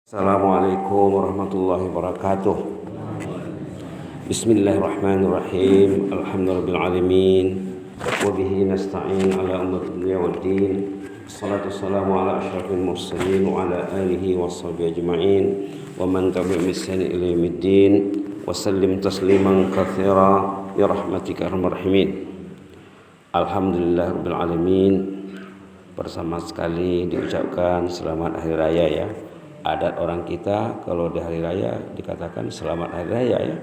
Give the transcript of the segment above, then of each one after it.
Assalamualaikum warahmatullahi wabarakatuh. Bismillahirrahmanirrahim. Alhamdulillahirrahmanirrahim. Wabihi nasta'in ala umur dunia wal din. Assalatu wassalamu ala ashrafil mursalin wa ala alihi wa sahbihi ajma'in wa man tabi'ahum bi ihsan ila yaumiddin wa sallim tasliman katsira ya rahmatika arhamar rahimin. Alhamdulillahirabbil alamin. Bersama sekali diucapkan selamat hari raya ya. Adat orang kita kalau di hari raya dikatakan selamat hari raya ya.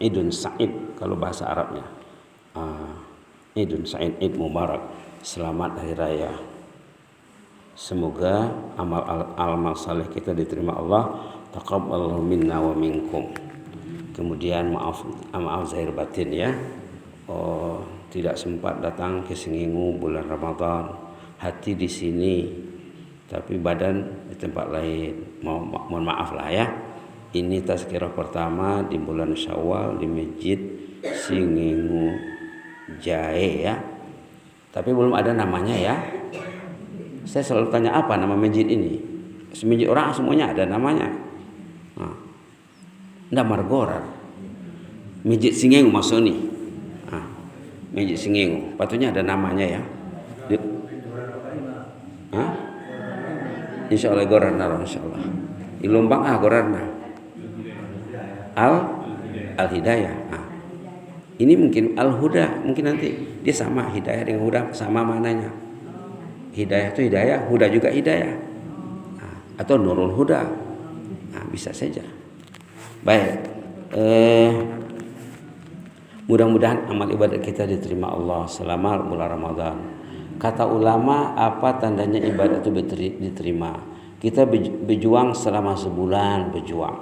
Idun Sa'id kalau bahasa Arabnya. Idun Sa'id, Id Mubarak, selamat hari raya. Semoga amal saleh kita diterima Allah. Taqabbalallahu minna wa minkum. Kemudian maaf zahir batin ya. Tidak sempat datang ke Singingu bulan Ramadan. Hati di sini tapi badan di tempat lain. Mohon maaf lah ya. Ini tazkirah pertama di bulan Syawal di Masjid Singingu Jahe ya. Tapi belum ada namanya ya. Saya selalu tanya apa nama masjid ini. Masjid orang semuanya ada namanya. Ndak Margoran. Masjid Singingu maksudnya. Masjid Singingu. Patutnya ada namanya ya. Insya Allah gorarna, insya Allah. Di Lombang gorarna. Al Hidayah. Ini mungkin Al Huda, mungkin nanti dia sama hidayah dengan huda sama mananya. Hidayah itu hidayah, huda juga hidayah. Atau Nurul Huda. Bisa saja. Baik. Mudah-mudahan amal ibadat kita diterima Allah selama bulan Ramadan. Kata ulama, apa tandanya ibadat itu diterima? Kita berjuang selama sebulan, berjuang.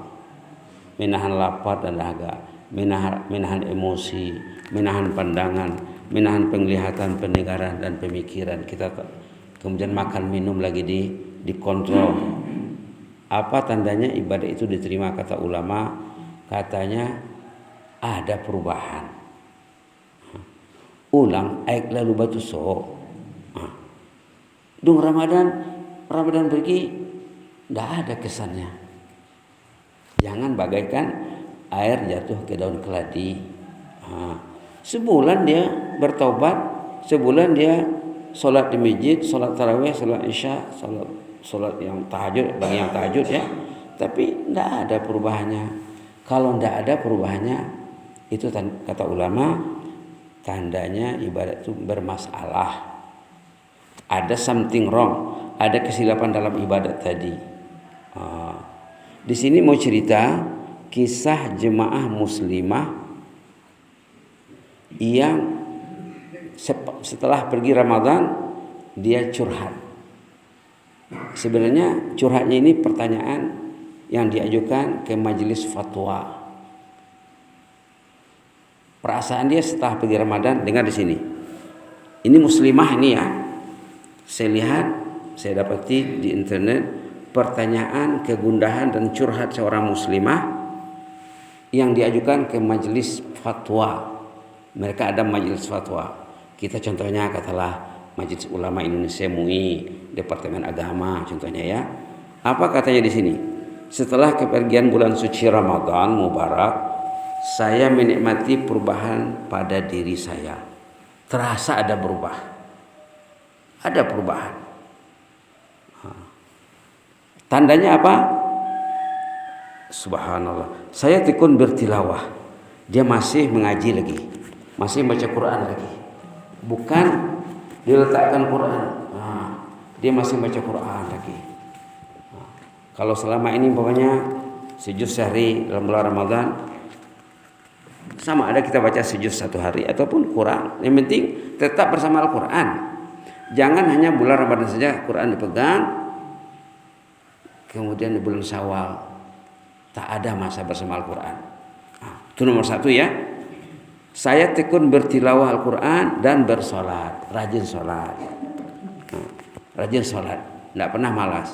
Menahan lapar dan dahaga, menahan emosi, menahan pandangan, menahan penglihatan, pendengaran dan pemikiran. Kita kemudian makan minum lagi dikontrol. Apa tandanya ibadat itu diterima? Kata ulama, katanya ada perubahan. Ulang aik lalu batu so. Dung Ramadan pergi, tidak ada kesannya. Jangan bagaikan air jatuh ke daun keladi. Sebulan dia bertobat, sebulan dia sholat di masjid, sholat tarawih, sholat isya, sholat yang tahajud, bagi yang tahajud ya. Tapi tidak ada perubahannya. Kalau tidak ada perubahannya, itu kata ulama, tandanya ibadat itu bermasalah. Ada something wrong, ada kesilapan dalam ibadat tadi. Di sini mau cerita kisah jemaah muslimah yang setelah pergi Ramadan dia curhat. Sebenarnya curhatnya ini pertanyaan yang diajukan ke majelis fatwa. Perasaan dia setelah pergi Ramadan, dengar di sini. Ini muslimah ini ya. Saya lihat, saya dapati di internet pertanyaan, kegundahan dan curhat seorang muslimah yang diajukan ke majelis fatwa. Mereka ada majelis fatwa. Kita contohnya katalah Majelis Ulama Indonesia MUI, Departemen Agama contohnya ya. Apa katanya di sini? Setelah kepergian bulan suci Ramadan Mubarak, saya menikmati perubahan pada diri saya. Terasa ada berubah. Ada perubahan. Tandanya apa? Subhanallah. Saya tekun bertilawah. Dia masih mengaji lagi. Masih baca Quran lagi. Bukan diletakkan Quran. Dia masih baca Quran lagi. Kalau selama ini umpamanya sejuz sehari dalam bulan Ramadan, sama ada kita baca sejuz satu hari ataupun kurang. Yang penting tetap bersama Al-Quran. Jangan hanya bulan Ramadan saja Quran dipegang, kemudian di bulan Syawal tak ada masa bersama Al-Quran. Itu nomor satu ya. Saya tekun bertilawah Al-Quran dan bersolat, rajin solat. Rajin solat, tidak pernah malas.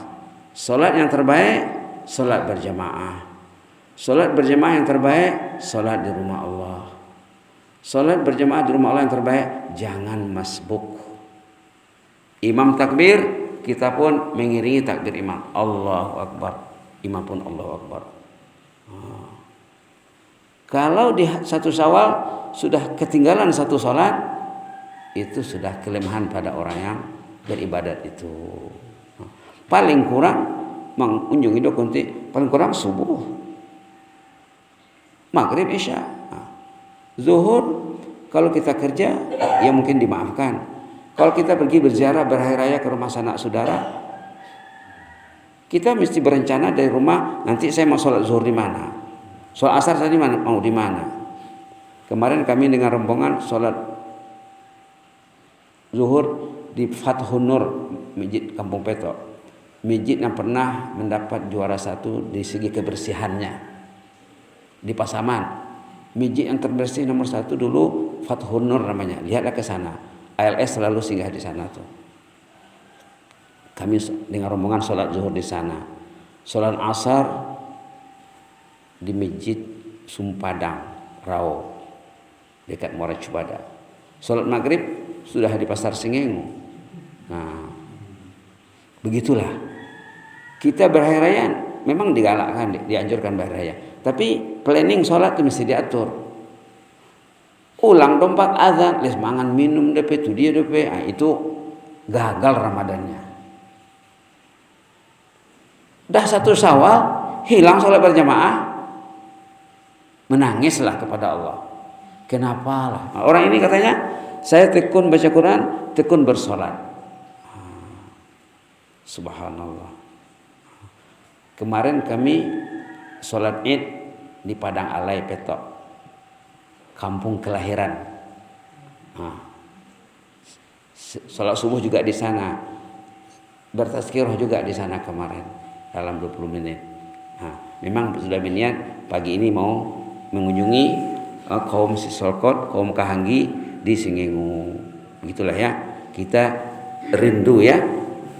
Solat yang terbaik, solat berjamaah. Solat berjamaah yang terbaik, solat di rumah Allah. Solat berjamaah di rumah Allah yang terbaik, jangan masbuk. Imam takbir, kita pun mengiringi takbir imam. Allahu Akbar. Imam pun Allahu Akbar. Kalau di satu Syawal sudah ketinggalan satu sholat, itu sudah kelemahan pada orang yang beribadat itu. Paling kurang mengunjungi dokunti, paling kurang subuh, maghrib, isya, zuhur. Kalau kita kerja ya mungkin dimaafkan. Kalau kita pergi berziarah berhari raya ke rumah sanak saudara, kita mesti berencana dari rumah, nanti saya mau sholat zuhur di mana, sholat asar tadi mau di mana. Kemarin kami dengan rombongan sholat zuhur di Fathun Nur, masjid Kampung Peto, masjid yang pernah mendapat juara 1 di segi kebersihannya di Pasaman. Masjid yang terbersih nomor 1 dulu Fathun Nur namanya. Lihatlah ke sana. ALS selalu singgah di sana tuh. Kami dengan rombongan sholat zuhur di sana. Sholat asar di masjid Sumpadang, Rao, dekat Muara Cubada. Sholat maghrib sudah di Pasar Singengu. Nah, begitulah. Kita berhari raya memang digalakkan, dianjurkan berhari raya. Tapi planning sholat itu mesti diatur. Ulang dompat azan, les mangan minum DP itu dia DP, itu gagal Ramadannya. Dah satu Syawal hilang sholat berjamaah, menangislah kepada Allah. Kenapa lah? Orang ini katanya saya tekun baca Quran, tekun bersolat. Subhanallah. Kemarin kami sholat Id di Padang Alai Petok, kampung kelahiran. Sholat subuh juga di sana, bertazkirah juga di sana kemarin dalam 20 menit. Memang sudah berniat pagi ini mau mengunjungi kaum Sisolkot, kaum Kahanggi di Singengu. Begitulah ya, kita rindu ya.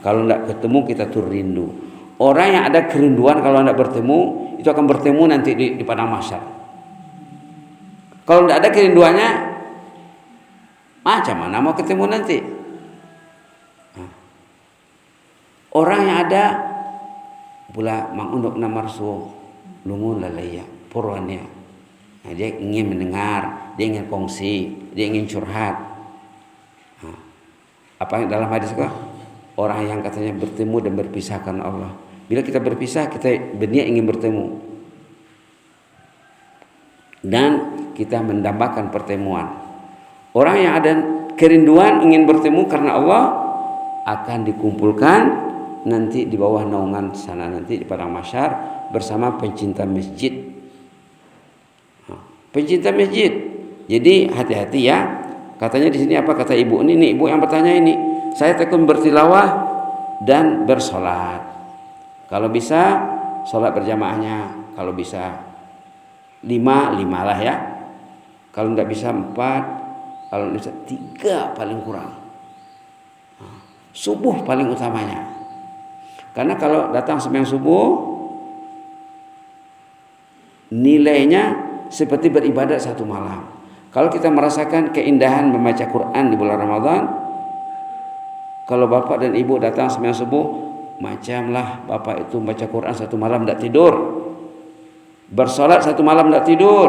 Kalau tidak ketemu kita tuh rindu. Orang yang ada kerinduan kalau tidak bertemu itu akan bertemu nanti di padang mahsyar. Kalau tidak ada kerinduannya, macam mana mau ketemu nanti? Orang yang ada pula mangunduk namarsu lungun lalaya purwannya. Dia ingin mendengar, dia ingin kongsi, dia ingin curhat. Apa yang dalam hadis kah? Orang yang katanya bertemu dan berpisah karena Allah. Bila kita berpisah, kita berniat ingin bertemu. Dan kita mendambakan pertemuan. Orang yang ada kerinduan ingin bertemu karena Allah akan dikumpulkan nanti di bawah naungan sana nanti di padang mahsyar bersama pencinta masjid. Pencinta masjid. Jadi hati-hati ya. Katanya di sini apa kata ibu ini ibu yang bertanya ini. Saya tekun bertilawah dan bersolat. Kalau bisa solat berjamaahnya, kalau bisa 5 lah ya. Kalau tidak bisa 4, kalau bisa 3 paling kurang. Subuh paling utamanya. Karena kalau datang sembahyang subuh nilainya seperti beribadat 1 malam. Kalau kita merasakan keindahan membaca Quran di bulan Ramadan, kalau bapak dan ibu datang sembahyang subuh, macamlah bapak itu membaca Quran 1 malam tidak tidur. Bersolat 1 malam tidak tidur,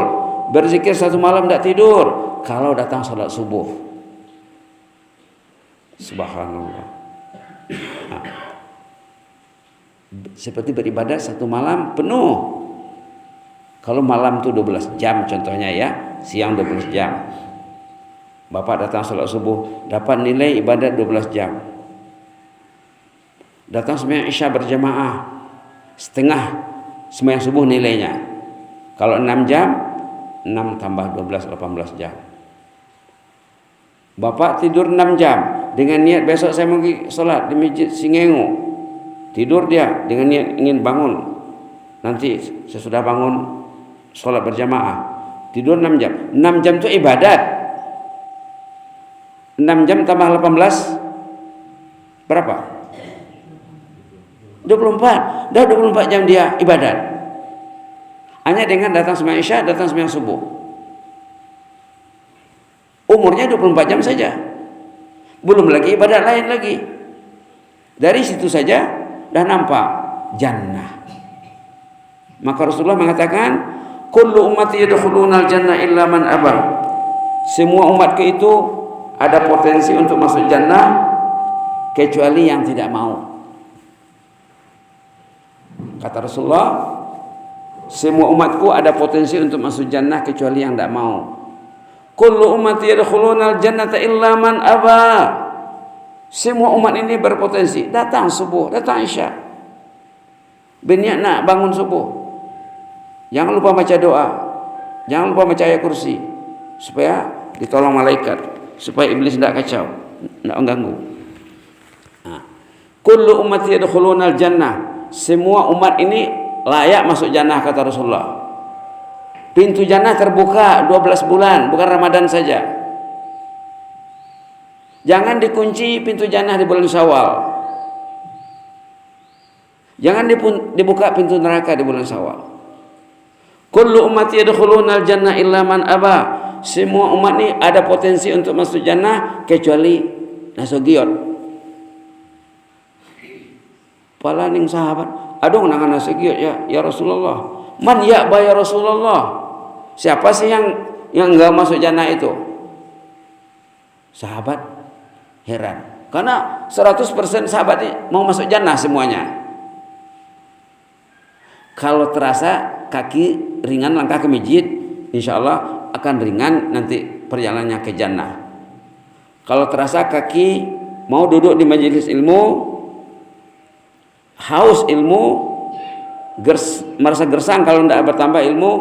berzikir 1 malam tidak tidur. Kalau datang solat subuh, subhanallah, seperti beribadat 1 malam penuh. Kalau malam itu 12 jam contohnya ya, siang 12 jam. Bapak datang solat subuh, dapat nilai ibadat 12 jam. Datang sembahyang isya berjamaah, setengah sembahyang subuh nilainya. Kalau 6 jam, 6 tambah 12, 18 jam. Bapak tidur 6 jam dengan niat besok saya mau pergi sholat di masjid Singengu. Tidur dia dengan niat ingin bangun. Nanti sesudah bangun sholat berjamaah. Tidur 6 jam. 6 jam itu ibadat. 6 jam tambah 18 berapa? 24. Dah 24 jam dia ibadat. Hanya dengan datang sembahyang isya, datang sembahyang subuh. Umurnya 24 jam saja. Belum lagi ibadat lain lagi. Dari situ saja dah nampak jannah. Maka Rasulullah mengatakan, kullu ummati yadkhulunal jannah illa man aba. Semua umatku itu ada potensi untuk masuk jannah kecuali yang tidak mau. Kata Rasulullah, semua umatku ada potensi untuk masuk jannah kecuali yang tidak mau. Kullu ummati yadkhulunal jannata illa man aba. Semua umat ini berpotensi datang subuh, datang isya, berniat nak bangun subuh, jangan lupa baca doa, jangan lupa baca ayat kursi supaya ditolong malaikat, supaya iblis tidak kacau, tidak mengganggu. Kullu ummati yadkhulunal jannah. Semua umat ini layak masuk jannah, kata Rasulullah. Pintu jannah terbuka 12 bulan, bukan Ramadan saja. Jangan dikunci pintu jannah di bulan Syawal. Jangan dibuka pintu neraka di bulan Syawal. Kullu ummati yadkhulunal jannah illa man aba. Semua umat ini ada potensi untuk masuk jannah kecuali nasugiot. Palaning sahabat, aduh nangan nasugiot ya Rasulullah. Man ya ya Rasulullah. Siapa sih yang enggak masuk jannah itu? Sahabat heran, karena 100% sahabat mau masuk jannah semuanya. Kalau terasa kaki ringan langkah ke masjid, insya Allah akan ringan nanti perjalanannya ke jannah. Kalau terasa kaki mau duduk di majelis ilmu, haus ilmu, merasa gersang kalau tidak bertambah ilmu,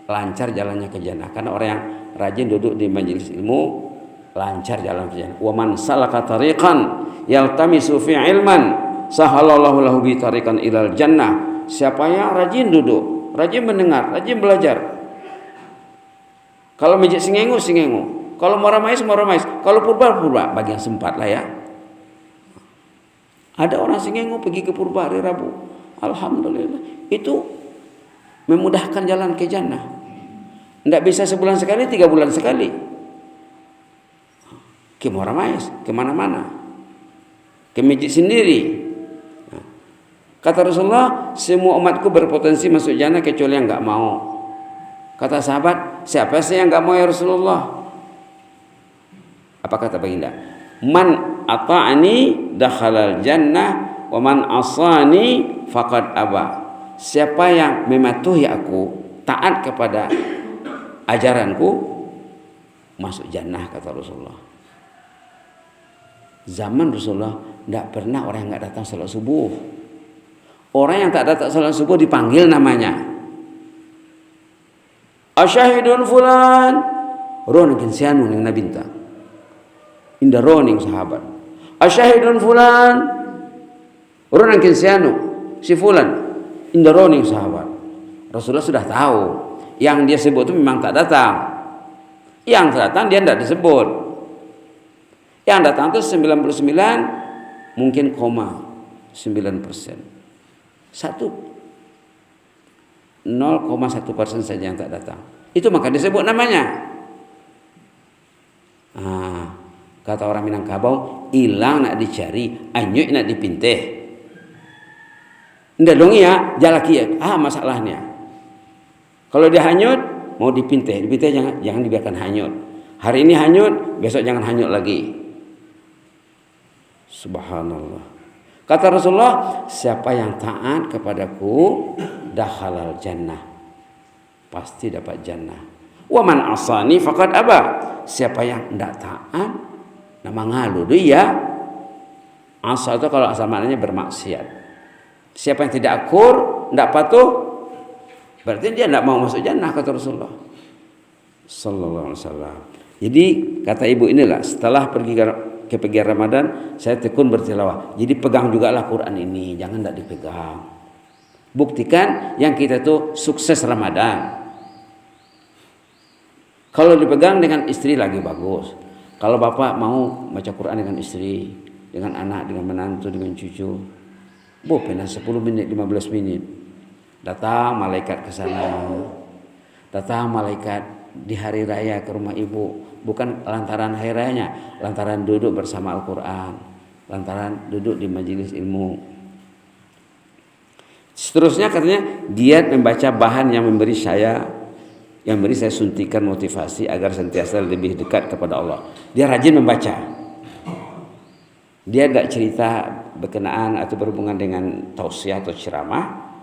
lancar jalannya ke jannah. Karena orang yang rajin duduk di majelis ilmu lancar jalan ke jannah. Wa man salaka tariqan yaltamisu fi ilman sahalallahu lahu bi tariqan ilal jannah. Siapa yang rajin duduk, rajin mendengar, rajin belajar. Kalau masjid singengu, kalau Moramais, kalau purba, bagi yang sempat lah ya. Ada orang singengu pergi ke purba hari Rabu, alhamdulillah, itu memudahkan jalan ke jannah. Tidak bisa sebulan sekali, 3 bulan sekali. Ke Moramais, kemana-mana, ke masjid sendiri. Kata Rasulullah, semua umatku berpotensi masuk jannah kecuali yang enggak mau. Kata sahabat, siapa sih yang enggak mau ya Rasulullah? Apa kata baginda? Man ata'ani dakhalal jannah wa man asani faqad aba. Siapa yang mematuhi aku, taat kepada ajaranku, masuk jannah, kata Rasulullah. Zaman Rasulullah tidak pernah orang yang enggak datang salat subuh. Orang yang tak datang salat subuh dipanggil namanya. Asyahidun fulan. Roning kinsianu ning nabinta. Inda roning sahabat. Asyahidun fulan. Roning kinsianu si fulan. Inda roning sahabat. Rasulullah sudah tahu yang dia sebut itu memang tak datang. Yang datang dia tidak disebut. Yang datang itu 99 mungkin 9%. 0,1% saja yang tak datang. Itu maka disebut namanya. Kata orang Minangkabau, hilang nak dicari, anyuk nak dipinteh. Ndak dong ya, jalaki ya. Masalahnya. Kalau dia hanyut, mau dipinteh jangan dibiarkan hanyut. Hari ini hanyut, besok jangan hanyut lagi. Subhanallah. Kata Rasulullah, siapa yang taat kepadaku dakhalal jannah, pasti dapat jannah. Wa man asani faqad aba. Siapa yang tidak taat, nama ngalu dia. Asa itu kalau asal maknanya bermaksiat. Siapa yang tidak akur, tidak patuh, berarti dia tidak mau masuk jannah, kata Rasulullah sallallahu alaihi wasallam. Jadi kata ibu inilah, setelah pergi ke Ramadan, saya tekun bertilawah. Jadi pegang jugalah Quran ini, jangan tidak dipegang. Buktikan yang kita itu sukses Ramadan. Kalau dipegang dengan istri lagi bagus. Kalau bapak mau baca Quran dengan istri, dengan anak, dengan menantu, dengan cucu, pernah 10 menit, 15 menit. Datang malaikat ke sana. Datang malaikat di hari raya ke rumah ibu, bukan lantaran hari rayanya, lantaran duduk bersama Al-Quran. lantaran duduk di majelis ilmu. Seterusnya katanya giat membaca bahan yang memberi saya suntikan motivasi agar senantiasa lebih dekat kepada Allah. Dia rajin membaca. Dia tidak cerita berkenaan atau berhubungan dengan tausiah atau ceramah,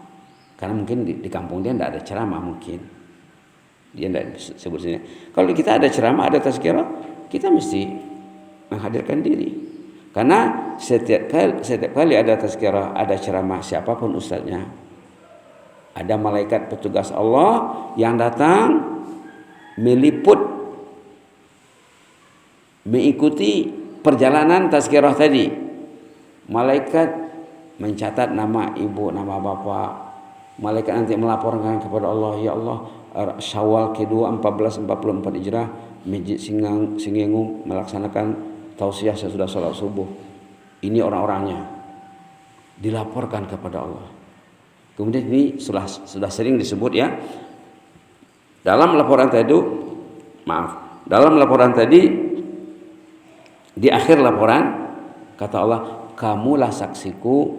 karena mungkin di kampung dia tidak ada ceramah mungkin. Dia tidak sebut sini. Kalau kita ada ceramah, ada tazkirah, kita mesti menghadirkan diri. Karena setiap kali ada tazkirah, ada ceramah, siapapun ustaznya, ada malaikat petugas Allah yang datang meliput, mengikuti perjalanan tazkirah tadi. Malaikat mencatat nama ibu, nama bapak. Malaikat nanti melaporkan kepada Allah, ya Allah, Syawal kedua 1444 Hijrah, Masjid Singengung melaksanakan tausiah sesudah sholat subuh. Ini orang-orangnya dilaporkan kepada Allah. Kemudian ini sudah sering disebut ya. Dalam laporan tadi, di akhir laporan kata Allah, kamulah saksiku,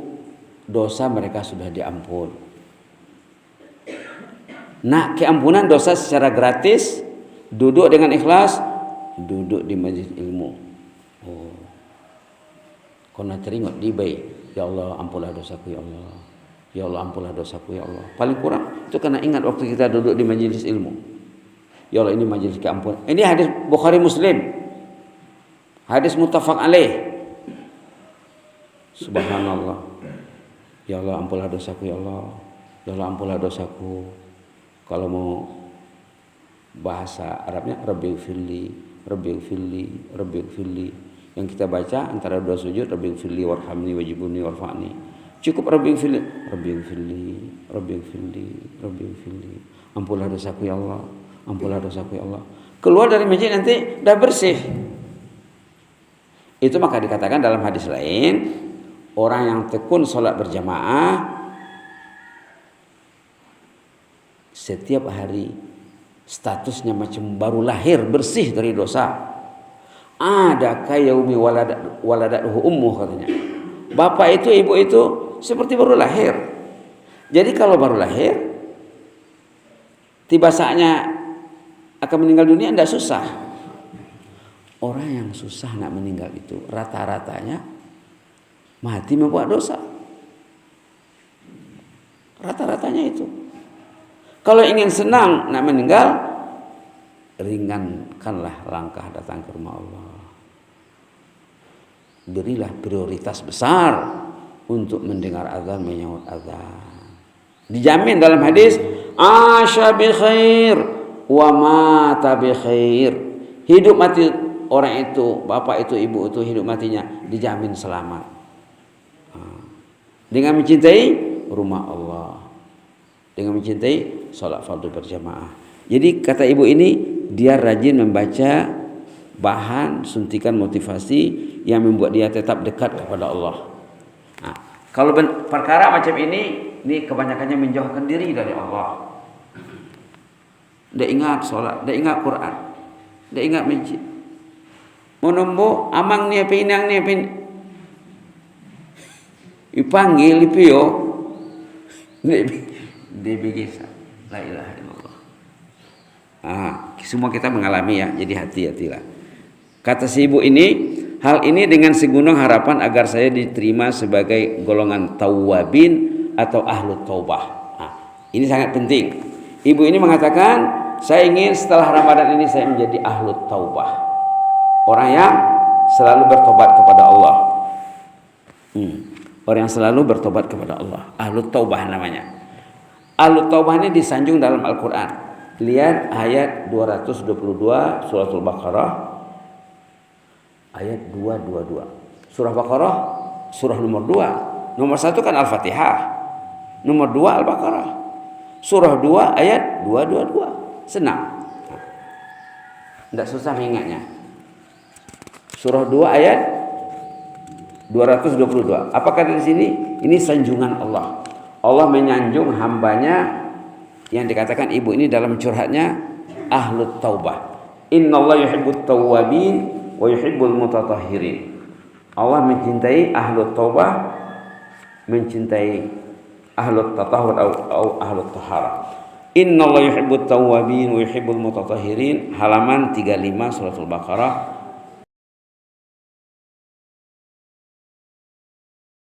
dosa mereka sudah diampun. Nah, keampunan dosa secara gratis, duduk dengan ikhlas, duduk di majelis ilmu. Oh, kena teringat di baik, ya Allah ampunlah dosaku ya Allah, ya Allah ampunlah dosaku ya Allah. Paling kurang itu kena ingat waktu kita duduk di majelis ilmu, ya Allah ini majelis keampunan. Ini hadis Bukhari Muslim, hadis muttafaq alaih. Subhanallah, ya Allah ampunlah dosaku ya Allah, ya Allah ampunlah dosaku. Kalau mau bahasa Arabnya Rabbighfirli, Rabbighfirli, Rabbighfirli. Yang kita baca antara dua sujud, Rabbighfirli warhamni wajibuni warfa'ni. Cukup Rabbighfirli, Rabbighfirli, Rabbighfirli, Rabbighfirli. Ampunlah dosaku ya Allah, ampunlah dosaku ya Allah. Keluar dari masjid nanti dah bersih. Itu maka dikatakan dalam hadis lain, orang yang tekun sholat berjamaah setiap hari statusnya macam baru lahir, bersih dari dosa. Ada kayaumi waladatuhu ummuh katanya. Bapak itu, ibu itu seperti baru lahir. Jadi kalau baru lahir, tiba saatnya akan meninggal dunia tidak susah. Orang yang susah nak meninggal itu rata-ratanya mati membuat dosa. Rata-ratanya itu. Kalau ingin senang nak meninggal, ringankanlah langkah datang ke rumah Allah. Berilah prioritas besar untuk mendengar azan, menyahut azan. Dijamin dalam hadis, asya bi khair wa mata bi khair. Hidup mati orang itu, bapak itu, ibu itu, hidup matinya dijamin selamat. Dengan mencintai rumah Allah, dengan mencintai sholat fardu berjamaah. Jadi kata ibu ini, dia rajin membaca bahan suntikan motivasi yang membuat dia tetap dekat kepada Allah. Nah, kalau perkara macam ini kebanyakannya menjauhkan diri dari Allah. Dia ingat sholat, dia ingat Quran, dia ingat masjid. Mau nombor amang ni apa inang ni apa dipanggil ipio, dia begisa. La ilaha illallah. Semua kita mengalami ya, jadi hati-hatilah. Kata si ibu ini, hal ini dengan segunung harapan agar saya diterima sebagai golongan tawwabin atau ahlu taubah. Ini sangat penting. Ibu ini mengatakan, saya ingin setelah Ramadan ini saya menjadi ahlu taubah. Orang yang selalu bertobat kepada Allah. Orang yang selalu bertobat kepada Allah. Ahlu taubah namanya. Ahlu taubah ini disanjung dalam Al-Quran. Lihat ayat 222 Suratul Baqarah. Ayat 222. Surah Baqarah, surah nomor 2. Nomor 1 kan Al-Fatihah. Nomor 2 Al-Baqarah. Surah 2 ayat 222. Senang. Tidak susah mengingatnya. Surah 2 ayat 222. Apa kata di sini? Ini sanjungan Allah. Allah menyanjung hambanya yang dikatakan ibu ini dalam curhatnya ahlut taubah. Innallaha yuhibbut tawwabin wa yuhibbul mutatahhirin. Allah mencintai ahlu taubah, mencintai ahlu tatahur atau ahlu taharah. Innallaha yuhibbut tawwabin wa yuhibbul mutatahhirin. Halaman 35 surah Al-Baqarah.